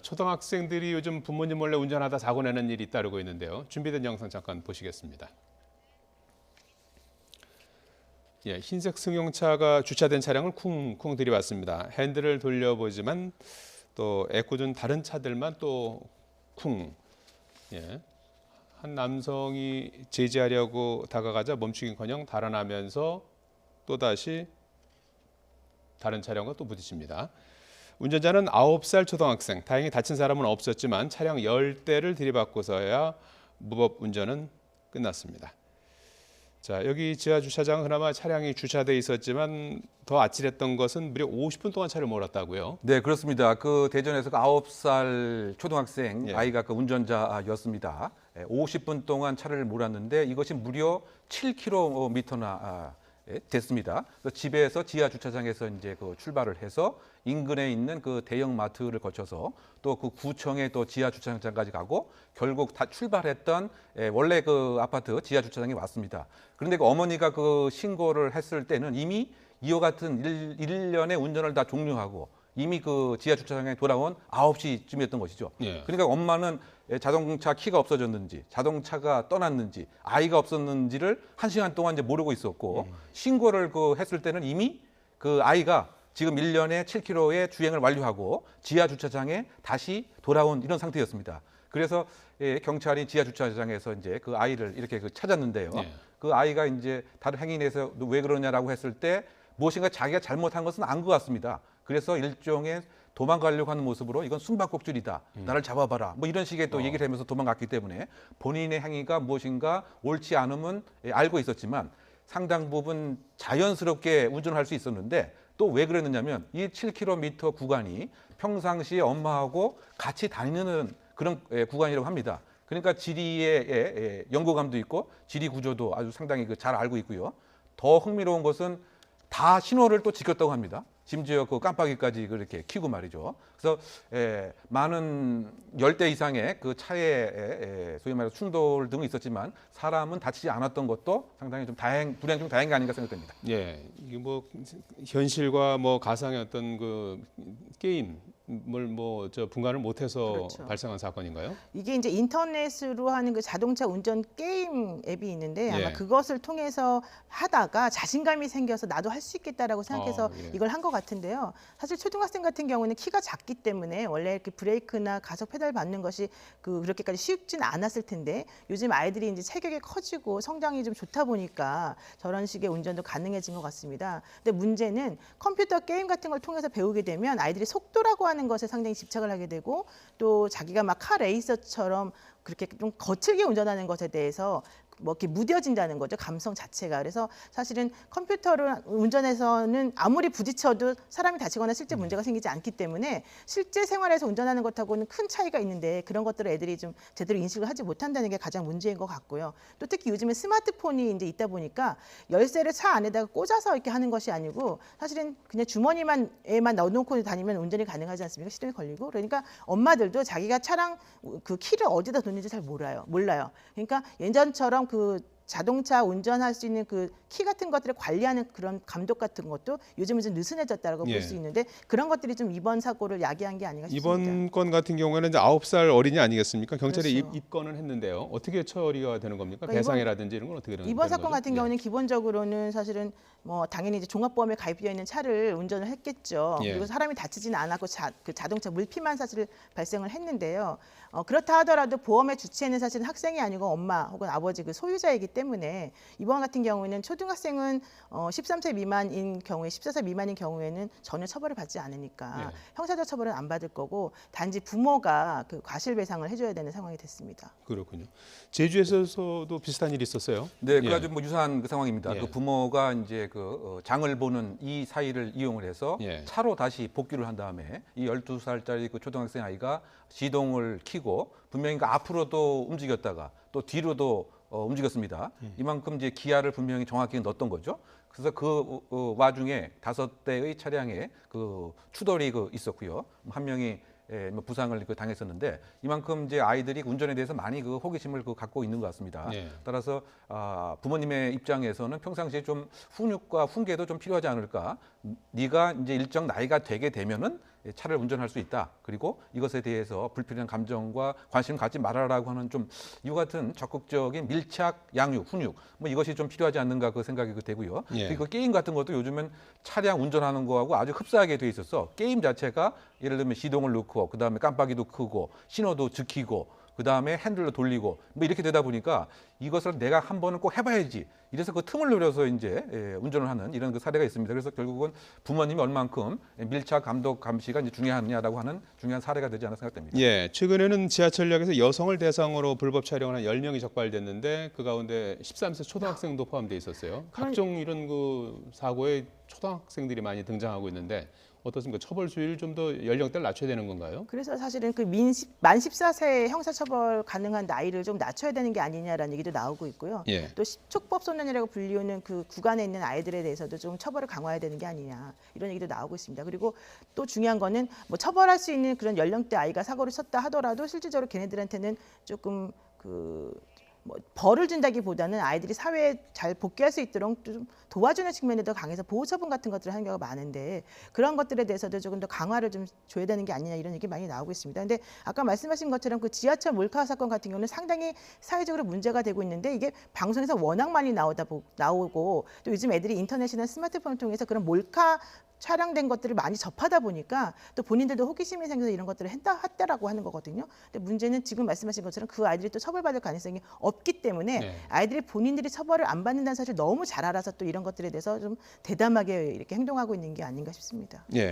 초등학생들이 요즘 부모님 몰래 운전하다 사고 내는 일이 잇따르고 있는데요. 준비된 영상 잠깐 보시겠습니다. 예, 흰색 승용차가 주차된 차량을 쿵쿵 들이왔습니다. 핸들을 돌려보지만 또 애꿎은 다른 차들만 또 쿵. 예, 한 남성이 제지하려고 다가가자 멈추긴커녕 달아나면서 또다시 다른 차량과 또 부딪힙니다. 운전자는 9살 초등학생, 다행히 다친 사람은 없었지만 차량 10대를 들이받고서야 무법 운전은 끝났습니다. 자, 여기 지하 주차장은 그나마 차량이 주차돼 있었지만 더 아찔했던 것은 무려 50분 동안 차를 몰았다고요. 네, 그렇습니다. 그 대전에서 9살 초등학생 예. 아이가 그 운전자였습니다. 50분 동안 차를 몰았는데 이것이 무려 7km나 됐습니다. 그래서 집에서 지하 주차장에서 이제 그 출발을 해서 인근에 있는 그 대형 마트를 거쳐서 또 그 구청의 또 지하 주차장까지 가고 결국 다 출발했던 원래 그 아파트 지하 주차장에 왔습니다. 그런데 그 어머니가 그 신고를 했을 때는 이미 이와 같은 일련의 운전을 다 종료하고 이미 그 지하 주차장에 돌아온 9시쯤이었던 것이죠. 예. 그러니까 엄마는 자동차 키가 없어졌는지, 자동차가 떠났는지, 아이가 없었는지를 1시간 동안 이제 모르고 있었고 신고를 그 했을 때는 이미 그 아이가 지금 1년에 7km의 주행을 완료하고 지하 주차장에 다시 돌아온 이런 상태였습니다. 그래서 경찰이 지하 주차장에서 이제 그 아이를 이렇게 그 찾았는데요. 예. 그 아이가 이제 다른 행인에서 왜 그러냐라고 했을 때 무엇인가 자기가 잘못한 것은 안 것 같습니다. 그래서 일종의 도망가려고 하는 모습으로 이건 숨바꼭질이다. 나를 잡아봐라. 뭐 이런 식의 또 얘기를 하면서 도망갔기 때문에 본인의 행위가 무엇인가 옳지 않음은 알고 있었지만 상당 부분 자연스럽게 운전할 수 있었는데 또 왜 그랬느냐면 이 7km 구간이 평상시에 엄마하고 같이 다니는 그런 구간이라고 합니다. 그러니까 지리의 연고감도 있고 지리 구조도 아주 상당히 잘 알고 있고요. 더 흥미로운 것은 다 신호를 또 지켰다고 합니다. 심지어 그 깜빡이까지 그렇게 켜고 말이죠. 그래서 많은 10대 이상의 그 차에 소위 말해서 충돌 등은 있었지만 사람은 다치지 않았던 것도 상당히 좀 불행 중 다행이 아닌가 생각됩니다. 예, 이게 뭐 현실과 뭐 가상의 어떤 그 게임을 뭐 저 분간을 못해서 그렇죠. 발생한 사건인가요? 이게 이제 인터넷으로 하는 그 자동차 운전 게임 앱이 있는데 아마 예. 그것을 통해서 하다가 자신감이 생겨서 나도 할 수 있겠다라고 생각해서 예. 이걸 한 것 같은데요. 사실 초등학생 같은 경우는 키가 작기 때문에 원래 이렇게 브레이크나 가속 페달 밟는 것이 그렇게까지 쉽진 않았을 텐데 요즘 아이들이 이제 체격이 커지고 성장이 좀 좋다 보니까 저런 식의 운전도 가능해진 것 같습니다. 근데 문제는 컴퓨터 게임 같은 걸 통해서 배우게 되면 아이들이 속도라고 하는 것에 상당히 집착을 하게 되고 또 자기가 막 카 레이서처럼 그렇게 좀 거칠게 운전하는 것에 대해서 뭐 이렇게 무뎌진다는 거죠. 감성 자체가. 그래서 사실은 컴퓨터를 운전해서는 아무리 부딪혀도 사람이 다치거나 실제 문제가 생기지 않기 때문에 실제 생활에서 운전하는 것하고는 큰 차이가 있는데 그런 것들을 애들이 좀 제대로 인식을 하지 못한다는 게 가장 문제인 것 같고요. 또 특히 요즘에 스마트폰이 이제 있다 보니까 열쇠를 차 안에다가 꽂아서 이렇게 하는 것이 아니고 사실은 그냥 주머니에만 넣어놓고 다니면 운전이 가능하지 않습니까? 시동이 걸리고. 그러니까 엄마들도 자기가 차량 그 키를 어디다 뒀는지 잘 몰라요. 그러니까 예전처럼 그 자동차 운전할 수 있는 그 키 같은 것들을 관리하는 그런 감독 같은 것도 요즘은 좀 느슨해졌다고 예. 볼 수 있는데 그런 것들이 좀 이번 사고를 야기한 게 아닌가 싶습니다. 이번 건 같은 경우에는 이제 9살 어린이 아니겠습니까? 경찰이 그렇죠. 입건을 했는데요. 어떻게 처리가 되는 겁니까? 그러니까 배상이라든지 이런 건 어떻게 되는 이번 사건 거죠? 같은 경우는 기본적으로는 사실은 뭐 당연히 이제 종합보험에 가입되어 있는 차를 운전을 했겠죠. 예. 그리고 사람이 다치지는 않았고 그 자동차 물피만 사실 발생을 했는데요. 그렇다 하더라도 보험의 주체는 사실 학생이 아니고 엄마 혹은 아버지 그 소유자이기 때문에 이번 같은 경우에는 초등학생은 13세 미만인 경우에 14세 미만인 경우에는 전혀 처벌을 받지 않으니까 예. 형사적 처벌은 안 받을 거고 단지 부모가 그 과실배상을 해줘야 되는 상황이 됐습니다. 그렇군요. 제주에서도 비슷한 일이 있었어요. 네, 예. 그래가지고 뭐 유사한 그 상황입니다. 예. 그 부모가 이제 그 장을 보는 이 사이를 이용을 해서 예. 차로 다시 복귀를 한 다음에 이 12살짜리 그 초등학생 아이가 시동을 켜고 분명히 그 앞으로도 움직였다가 또 뒤로도 움직였습니다. 이만큼 이제 기아를 분명히 정확히 넣었던 거죠. 그래서 그 와중에 5대의 차량에 그 추돌이 있었고요. 한 명이 뭐 부상을 당했었는데 이만큼 이제 아이들이 운전에 대해서 많이 그 호기심을 갖고 있는 것 같습니다. 네. 따라서 부모님의 입장에서는 평상시에 좀 훈육과 훈계도 좀 필요하지 않을까. 네가 이제 일정 나이가 되게 되면은 차를 운전할 수 있다. 그리고 이것에 대해서 불필요한 감정과 관심을 갖지 말아라라고 하는 좀 이와 같은 적극적인 밀착, 양육, 훈육 뭐 이것이 좀 필요하지 않는가 그 생각이 되고요. 예. 그리고 게임 같은 것도 요즘은 차량 운전하는 거하고 아주 흡사하게 돼 있어서 게임 자체가 예를 들면 시동을 넣고 그다음에 깜빡이도 끄고 신호도 지키고 그다음에 핸들로 돌리고 뭐 이렇게 되다 보니까 이것을 내가 한 번은 꼭 해봐야지. 이래서 그 틈을 노려서 이제 운전을 하는 이런 그 사례가 있습니다. 그래서 결국은 부모님이 얼만큼 밀착 감독 감시가 이제 중요하냐라고 하는 중요한 사례가 되지 않나 생각됩니다. 예, 최근에는 지하철역에서 여성을 대상으로 불법 촬영을 한 10명이 적발됐는데 그 가운데 13세 초등학생도 포함되어 있었어요. 각종 이런 그 사고에 초등학생들이 많이 등장하고 있는데 어떻습니까? 처벌 수위를 좀 더 연령대를 낮춰야 되는 건가요? 그래서 사실은 그 만 14세 형사처벌 가능한 나이를 좀 낮춰야 되는 게 아니냐라는 얘기도 나오고 있고요. 예. 또 촉법 소년이라고 불리우는 그 구간에 있는 아이들에 대해서도 좀 처벌을 강화해야 되는 게 아니냐 이런 얘기도 나오고 있습니다. 그리고 또 중요한 거는 뭐 처벌할 수 있는 그런 연령대 아이가 사고를 쳤다 하더라도 실질적으로 걔네들한테는 조금 뭐 벌을 준다기보다는 아이들이 사회에 잘 복귀할 수 있도록 좀 도와주는 측면이 더 강해서 보호 처분 같은 것들을 하는 경우가 많은데 그런 것들에 대해서도 조금 더 강화를 좀 줘야 되는 게 아니냐 이런 얘기 많이 나오고 있습니다. 근데 아까 말씀하신 것처럼 그 지하철 몰카 사건 같은 경우는 상당히 사회적으로 문제가 되고 있는데 이게 방송에서 워낙 많이 나오고 또 요즘 애들이 인터넷이나 스마트폰을 통해서 그런 몰카 촬영된 것들을 많이 접하다 보니까 또 본인들도 호기심이 생겨서 이런 것들을 했다라고 하는 거거든요. 근데 문제는 지금 말씀하신 것처럼 그 아이들이 또 처벌받을 가능성이 없기 때문에 네. 아이들이 본인들이 처벌을 안 받는다는 사실 너무 잘 알아서 또 이런 것들에 대해서 좀 대담하게 이렇게 행동하고 있는 게 아닌가 싶습니다. 예.